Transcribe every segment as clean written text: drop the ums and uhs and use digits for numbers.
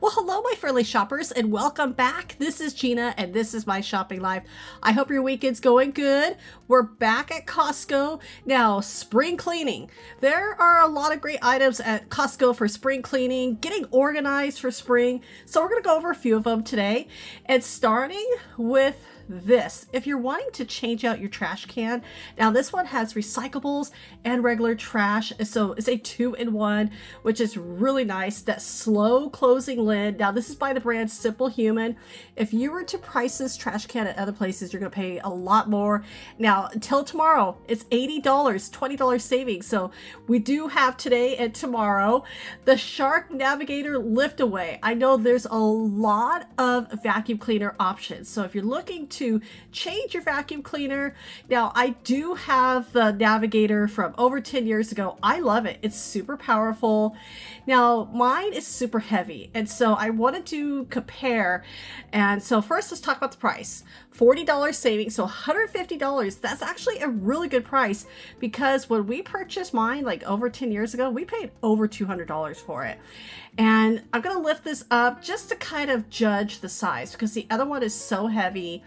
Well, hello, my friendly shoppers, and welcome back. This is Gina, and this is my shopping life. I hope your weekend's going good. We're back at Costco. Now, spring cleaning. There are a lot of great items at Costco for spring cleaning, getting organized for spring. So we're going to go over a few of them today. And starting with this. If you're wanting to change out your trash can, now this one has recyclables and regular trash, so it's a 2-in-1, which is really nice. That slow closing lid. Now this is by the brand Simple Human. If you were to price this trash can at other places, you're going to pay a lot more. Now until tomorrow, it's $80, $20 savings. So we do have today and tomorrow the Shark Navigator Lift Away. I know there's a lot of vacuum cleaner options, so if you're looking to change your vacuum cleaner, now I do have the Navigator from over 10 years ago. I love it. It's super powerful. Now mine is super heavy, and so I wanted to compare. And so first, let's talk about the price. $40 savings, so $150. That's actually a really good price, because when we purchased mine like over 10 years ago, we paid over $200 for it. And I'm going to lift this up just to kind of judge the size, because the other one is so heavy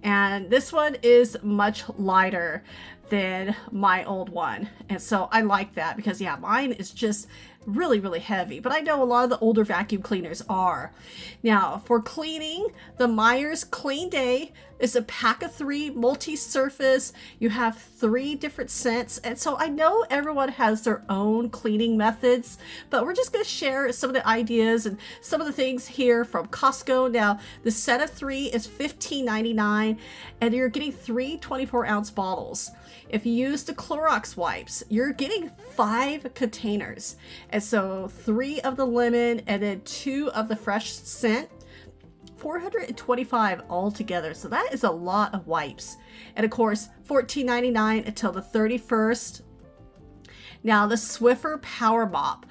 and this one is much lighter than my old one. And so I like that, because yeah, mine is just really heavy, but I know a lot of the older vacuum cleaners are. Now for cleaning, the Myers Clean Day is a pack of 3, multi-surface. You have 3 different scents, and so I know everyone has their own cleaning methods, but we're just going to share some of the ideas and some of the things here from Costco. Now the set of 3 is $15.99, and you're getting 3 24-ounce bottles. If you use the Clorox wipes, you're getting 5 containers, and so 3 of the lemon and then 2 of the fresh scent. 425 altogether, so that is a lot of wipes. And of course, $14.99 until the 31st. Now the Swiffer Power Mop.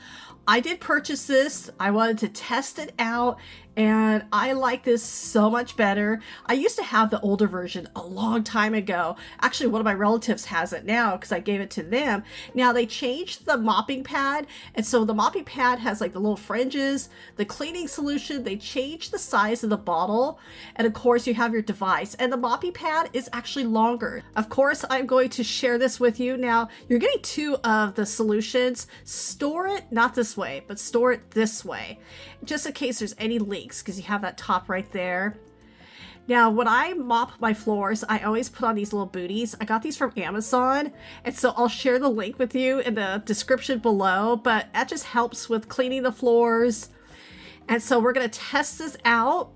I did purchase this. I wanted to test it out, and I like this so much better. I used to have the older version a long time ago. Actually, one of my relatives has it now because I gave it to them. Now they changed the mopping pad, and so the mopping pad has like the little fringes. The cleaning solution, they changed the size of the bottle, and of course you have your device, and the mopping pad is actually longer. Of course, I'm going to share this with you. Now you're getting 2 of the solutions. Store it not this way, but store it this way, just in case there's any leaks, because you have that top right there. Now when I mop my floors, I always put on these little booties. I got these from Amazon, and so I'll share the link with you in the description below, but that just helps with cleaning the floors. And so we're going to test this out.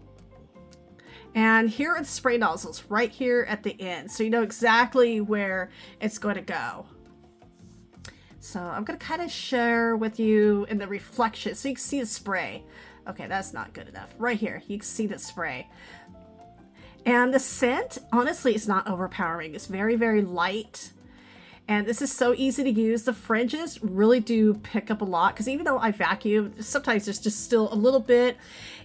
And here are the spray nozzles right here at the end, so you know exactly where it's going to go. So I'm going to kind of share with you in the reflection so you can see the spray. Okay, that's not good enough. Right here, you can see the spray. And the scent, honestly, is not overpowering. It's very light. And this is so easy to use. The fringes really do pick up a lot, because even though I vacuum, sometimes there's just still a little bit.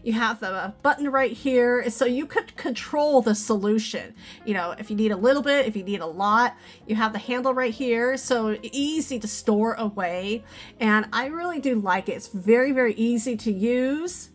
You have the button right here, so you could control the solution. You know, if you need a little bit, if you need a lot, you have the handle right here, so easy to store away. And I really do like it. It's very easy to use.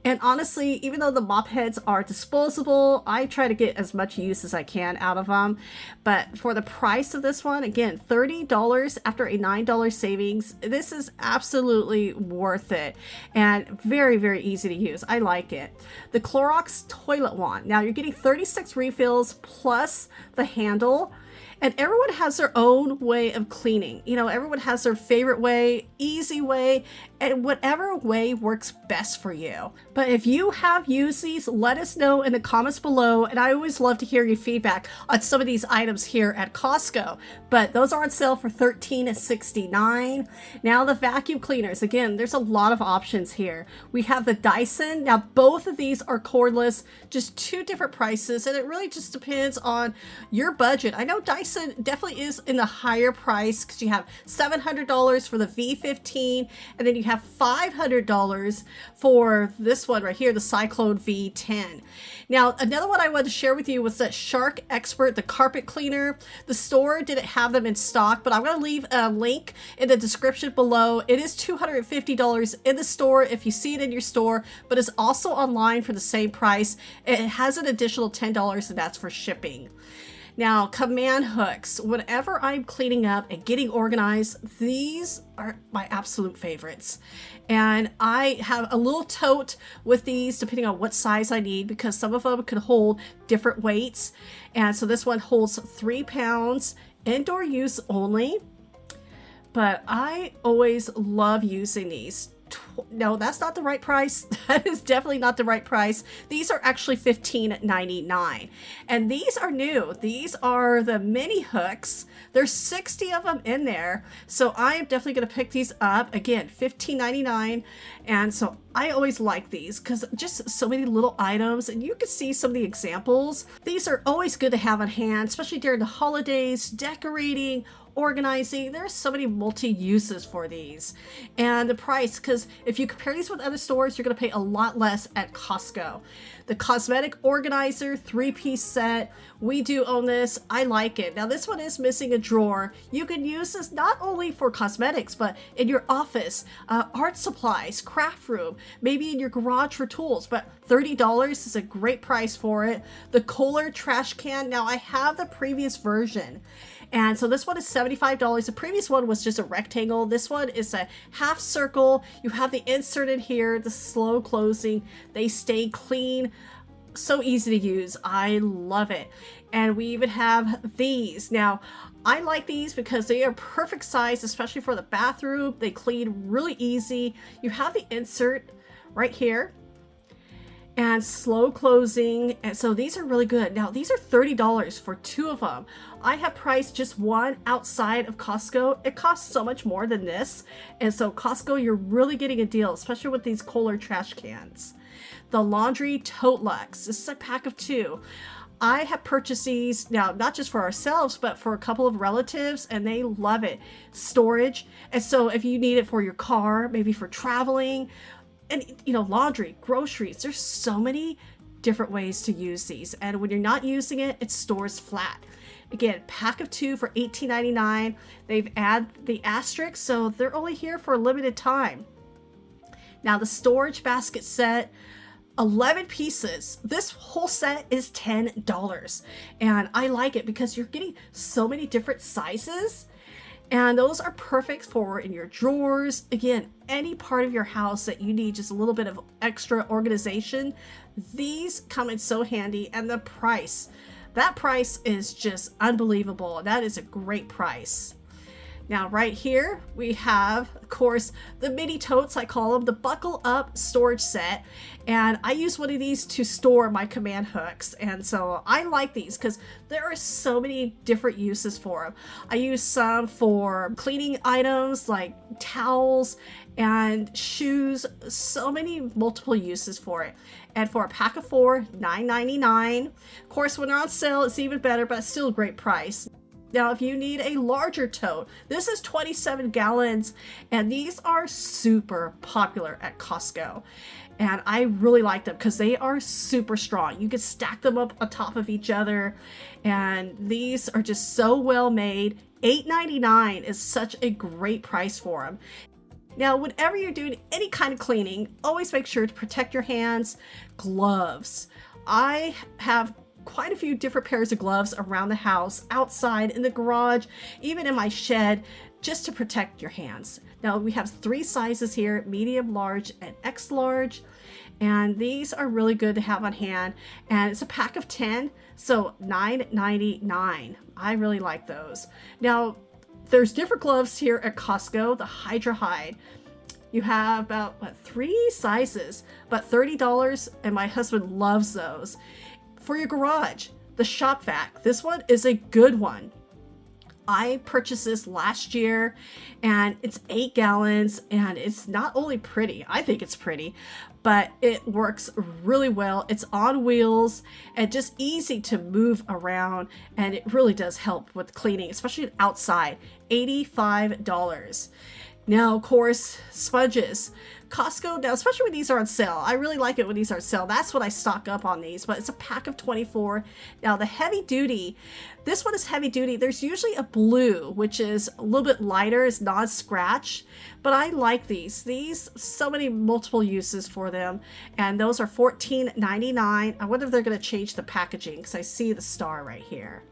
And honestly, even though the mop heads are disposable, I try to get as much use as I can out of them. But for the price of this one, again, $30 after a $9 savings, this is absolutely worth it. And very easy to use. I like it. The Clorox Toilet Wand. Now you're getting 36 refills plus the handle. And everyone has their own way of cleaning. You know, everyone has their favorite way, easy way, and whatever way works best for you. But if you have used these, let us know in the comments below. And I always love to hear your feedback on some of these items here at Costco. But those are on sale for $13.69. Now the vacuum cleaners, again, there's a lot of options here. We have the Dyson. Now both of these are cordless, just 2 different prices, and it really just depends on your budget. I know Dyson definitely is in the higher price, because you have $700 for the V15, and then you have have $500 for this one right here, the Cyclone V10. Now, another one I wanted to share with you was that Shark Expert, the carpet cleaner. The store didn't have them in stock, but I'm going to leave a link in the description below. It is $250 in the store if you see it in your store, but it's also online for the same price. It has an additional $10, and that's for shipping. Now, command hooks. Whenever I'm cleaning up and getting organized, these are my absolute favorites. And I have a little tote with these depending on what size I need, because some of them can hold different weights. And so this one holds 3 pounds, indoor use only. But I always love using these. No, that's not the right price. That is definitely not the right price. These are actually $15.99. And these are new. These are the mini hooks. There's 60 of them in there. So I am definitely going to pick these up. Again, $15.99. And so I always like these because just so many little items, and you can see some of the examples. These are always good to have on hand, especially during the holidays, decorating, organizing. There's so many multi-uses for these. And the price, because if you compare these with other stores, you're going to pay a lot less at Costco. The cosmetic organizer 3-piece set, we do own this. I like it. Now this one is missing a drawer. You can use this not only for cosmetics, but in your office, art supplies, craft room, maybe in your garage for tools, but $30 is a great price for it. The Kohler trash can, now I have the previous version. And so this one is $75. The previous one was just a rectangle. This one is a half circle. You have the insert in here, the slow closing. They stay clean. So easy to use. I love it. And we even have these. Now, I like these because they are perfect size, especially for the bathroom. They clean really easy. You have the insert right here. And slow closing, and so these are really good. Now these are $30 for 2 of them. I have priced just one outside of Costco. It costs so much more than this, and so Costco, you're really getting a deal, especially with these Kohler trash cans. The laundry tote lugs. This is a pack of 2. I have purchased these now, not just for ourselves, but for a couple of relatives, and they love it. Storage, and so if you need it for your car, maybe for traveling. And, you know, laundry, groceries, there's so many different ways to use these. And when you're not using it, it stores flat. Again, pack of 2 for $18.99. They've added the asterisk, so they're only here for a limited time. Now, the storage basket set, 11 pieces. This whole set is $10. And I like it because you're getting so many different sizes. And those are perfect for in your drawers. Again, any part of your house that you need just a little bit of extra organization. These come in so handy. And the price, that price is just unbelievable. That is a great price. Now right here we have, of course, the mini totes, I call them, the buckle up storage set. And I use one of these to store my command hooks. And so I like these because there are so many different uses for them. I use some for cleaning items like towels and shoes, so many multiple uses for it. And for a pack of 4, $9.99. Of course, when they're on sale, it's even better, but it's still a great price. Now, if you need a larger tote, this is 27 gallons, and these are super popular at Costco. And I really like them because they are super strong. You can stack them up on top of each other, and these are just so well made. $8.99 is such a great price for them. Now, whenever you're doing any kind of cleaning, always make sure to protect your hands. Gloves. I have quite a few different pairs of gloves around the house, outside, in the garage, even in my shed, just to protect your hands. Now we have 3 sizes here, medium, large, and X large. And these are really good to have on hand. And it's a pack of 10, so $9.99. I really like those. Now, there's different gloves here at Costco, the Hydra Hide. You have about 3 sizes, but $30, and my husband loves those. For your garage, the Shop Vac. This one is a good one. I purchased this last year, and it's 8 gallons, and it's not only pretty, I think it's pretty, but it works really well. It's on wheels and just easy to move around, and it really does help with cleaning, especially outside. $85. Now, of course, sponges. Costco, now especially when these are on sale, I really like it when these are on sale. That's when I stock up on these, but it's a pack of 24. Now the heavy duty, this one is heavy duty. There's usually a blue, which is a little bit lighter, it's non-scratch, but I like these. These, so many multiple uses for them, and those are $14.99. I wonder if they're going to change the packaging because I see the star right here.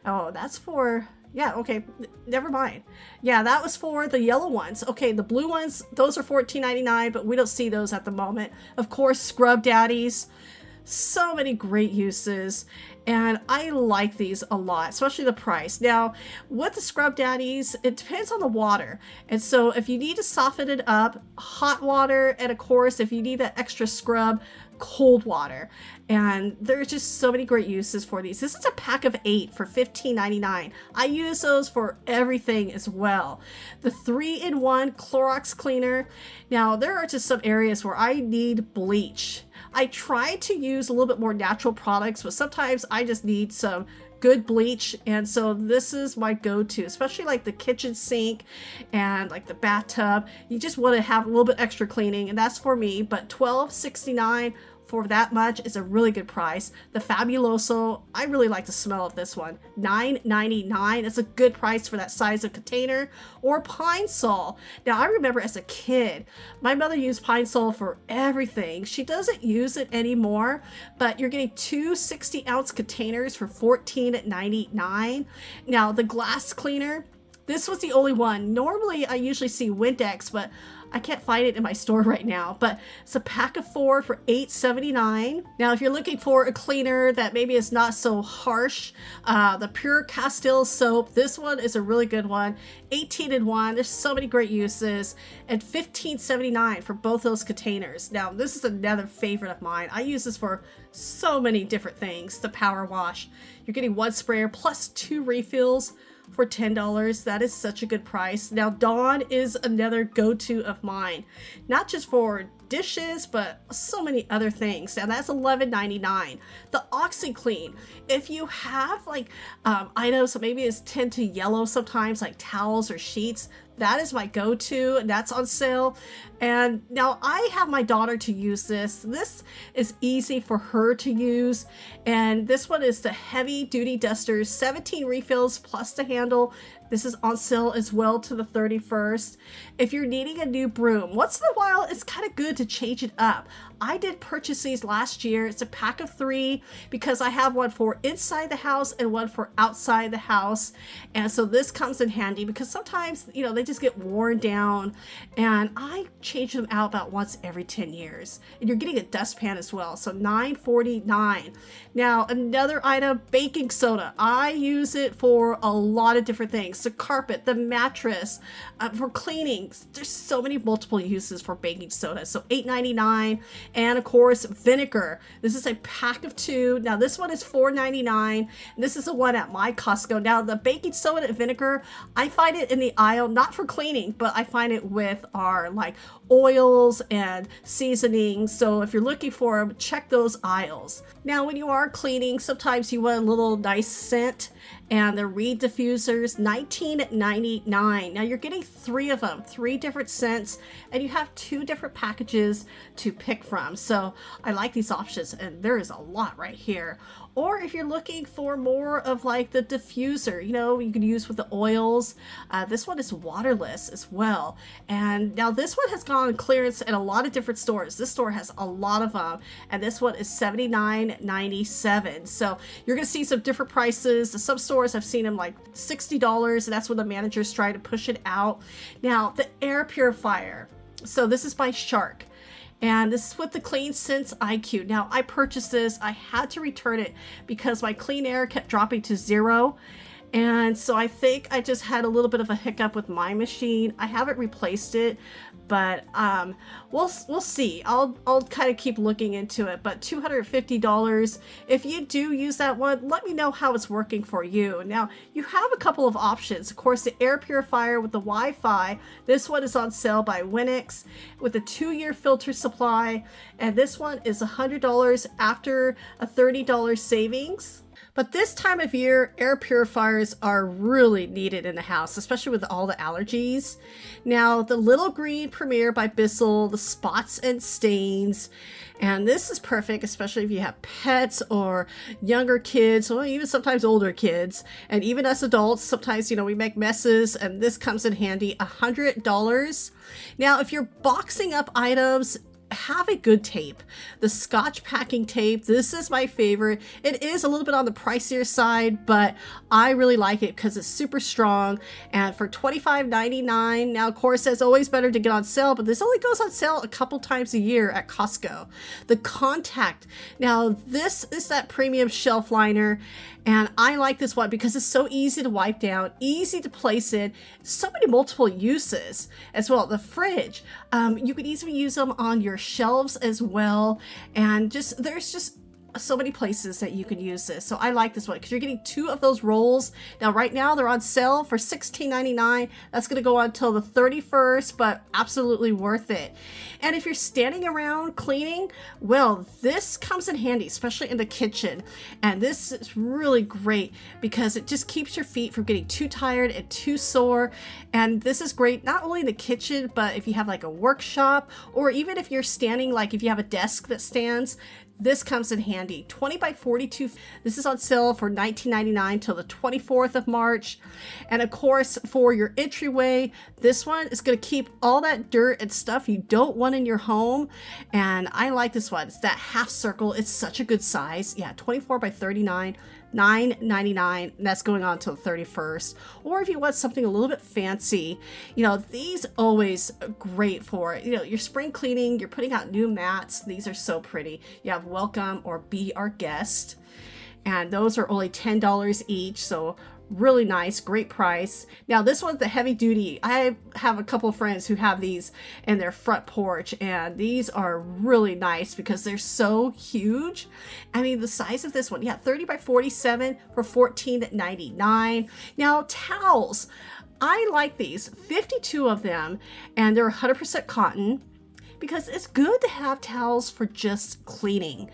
Oh, that's for... Yeah, okay, never mind. Yeah, that was for the yellow ones. Okay, the blue ones, those are $14.99, but we don't see those at the moment. Of course, Scrub Daddies. So many great uses, and I like these a lot, especially the price. Now, with the Scrub Daddies, it depends on the water. And so if you need to soften it up, hot water, and of course, if you need that extra scrub, cold water. And there's just so many great uses for these. This is a pack of 8 for $15.99. I use those for everything as well. The 3-in-1 Clorox cleaner. Now, there are just some areas where I need bleach. I try to use a little bit more natural products, but sometimes I just need some good bleach, and so this is my go-to, especially like the kitchen sink and like the bathtub. You just want to have a little bit extra cleaning, and that's for me. But $12.69 for that much is a really good price. The Fabuloso, I really like the smell of this one. $9.99. It's a good price for that size of container. Or Pine Sol. Now, I remember as a kid, my mother used Pine Sol for everything. She doesn't use it anymore, but you're getting two 60-ounce containers for $14.99. Now, the glass cleaner, this was the only one. Normally, I usually see Windex, but I can't find it in my store right now, but it's a pack of 4 for $8.79. Now, if you're looking for a cleaner that maybe is not so harsh, the Pure Castile soap, this one is a really good one. 18-in-1, there's so many great uses, and $15.79 for both those containers. Now, this is another favorite of mine. I use this for so many different things. The Power Wash, you're getting 1 sprayer plus 2 refills for $10. That is such a good price. Now, Dawn is another go-to of mine, not just for dishes, but so many other things. Now, that's $11.99. The OxyClean, if you have like items that maybe tend to yellow sometimes, like towels or sheets, that is my go-to, and that's on sale. And now I have my daughter to use this. This is easy for her to use. And this one is the Heavy Duty Dusters, 17 refills plus the handle. This is on sale as well to the 31st. If you're needing a new broom, once in a while, it's kind of good to change it up. I did purchase these last year. It's a pack of 3 because I have one for inside the house and one for outside the house. And so this comes in handy because sometimes, you know, they just get worn down, and I change them out about once every 10 years. And you're getting a dustpan as well. So $9.49. Now, another item, baking soda. I use it for a lot of different things. The carpet, the mattress, for cleaning. There's so many multiple uses for baking soda. So $8.99. And of course, vinegar. This is a pack of 2. Now, this one is $4.99. This is the one at my Costco. Now, the baking soda and vinegar, I find it in the aisle, not for cleaning, but I find it with our like oils and seasonings. So if you're looking for them, check those aisles. Now, when you are cleaning, sometimes you want a little nice scent, and the Reed diffusers, $19.99. Now, you're getting 3 of them, 3 different scents, and you have 2 different packages to pick from. So I like these options, and there is a lot right here. Or if you're looking for more of like the diffuser, you know, you can use with the oils. This one is waterless as well. And now this one has gone on clearance at a lot of different stores. This store has a lot of them, and this one is $79.97. So you're going to see some different prices. Some stores I've seen them like $60, and that's when the managers try to push it out. Now, the air purifier. So this is by Shark. And this is with the Clean Sense IQ. Now, I purchased this. I had to return it because my clean air kept dropping to 0. And so I think I just had a little bit of a hiccup with my machine. I haven't replaced it, but we'll see. I'll kind of keep looking into it. But $250. If you do use that one, let me know how it's working for you. Now, you have a couple of options. Of course, the air purifier with the Wi-Fi. This one is on sale by Winix with a 2-year filter supply. And this one is $100 after a $30 savings. But this time of year, air purifiers are really needed in the house, especially with all the allergies. Now, the Little Green Premier by Bissell, the spots and stains. And this is perfect, especially if you have pets or younger kids, or even sometimes older kids. And even us adults, sometimes, we make messes, and this comes in handy. $100. Now, if you're boxing up items, have a good tape. The Scotch packing tape, this is my favorite. It is a little bit on the pricier side, but I really like it because it's super strong. And for $25.99, now of course it's always better to get on sale, but this only goes on sale a couple times a year at Costco. The Contact, now this is that premium shelf liner, and I like this one because it's so easy to wipe down, easy to place in, so many multiple uses as well. The fridge, you could easily use them on your shelves as well, and there's just so many places that you can use this. So I like this one because you're getting 2 of those rolls. Now right now they're on sale for $16.99. That's going to go on until the 31st, but absolutely worth it. And if you're standing around cleaning, well, this comes in handy, especially in the kitchen. And this is really great because it just keeps your feet from getting too tired and too sore. And this is great not only in the kitchen, but if you have like a workshop, or even if you're standing, like if you have a desk that stands, this comes in handy. 20 by 42. This is on sale for $19.99 till the 24th of March. And of course, for your entryway, this one is going to keep all that dirt and stuff you don't want in your home. And I like this one. It's that half circle. It's such a good size. Yeah, 24 by 39. $9.99, and that's going on till the 31st. Or if you want something a little bit fancy, these always great for, your spring cleaning, you're putting out new mats. These are so pretty. You have welcome or be our guest, and those are only $10 each, so really nice, great price. Now this one's the heavy duty. I have a couple friends who have these in their front porch, and these are really nice because they're so huge. I mean, the size of this one, 30 by 47 for $14.99. Now towels, I like these, 52 of them, and they're 100% cotton, because it's good to have towels for just cleaning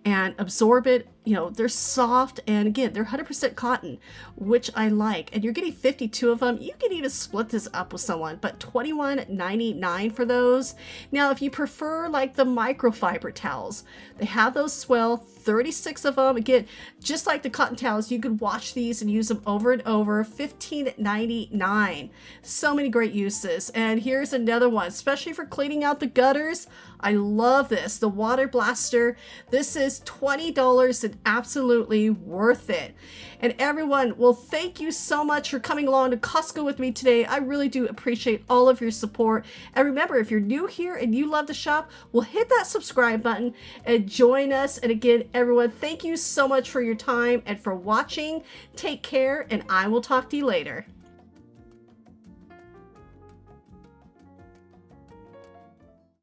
and absorbent. They're soft, and again, they're 100% cotton, which I like. And you're getting 52 of them. You can even split this up with someone, but $21.99 for those. Now, if you prefer like the microfiber towels, they have those as well. 36 of them. Again, just like the cotton towels, you could wash these and use them over and over. $15.99. So many great uses. And here's another one, especially for cleaning out the gutters. I love this. The Water Blaster. This is $20 and absolutely worth it. And everyone, well, thank you so much for coming along to Costco with me today. I really do appreciate all of your support. And remember, if you're new here and you love to shop, well, hit that subscribe button and join us. And again, everyone, thank you so much for your time and for watching. Take care, and I will talk to you later.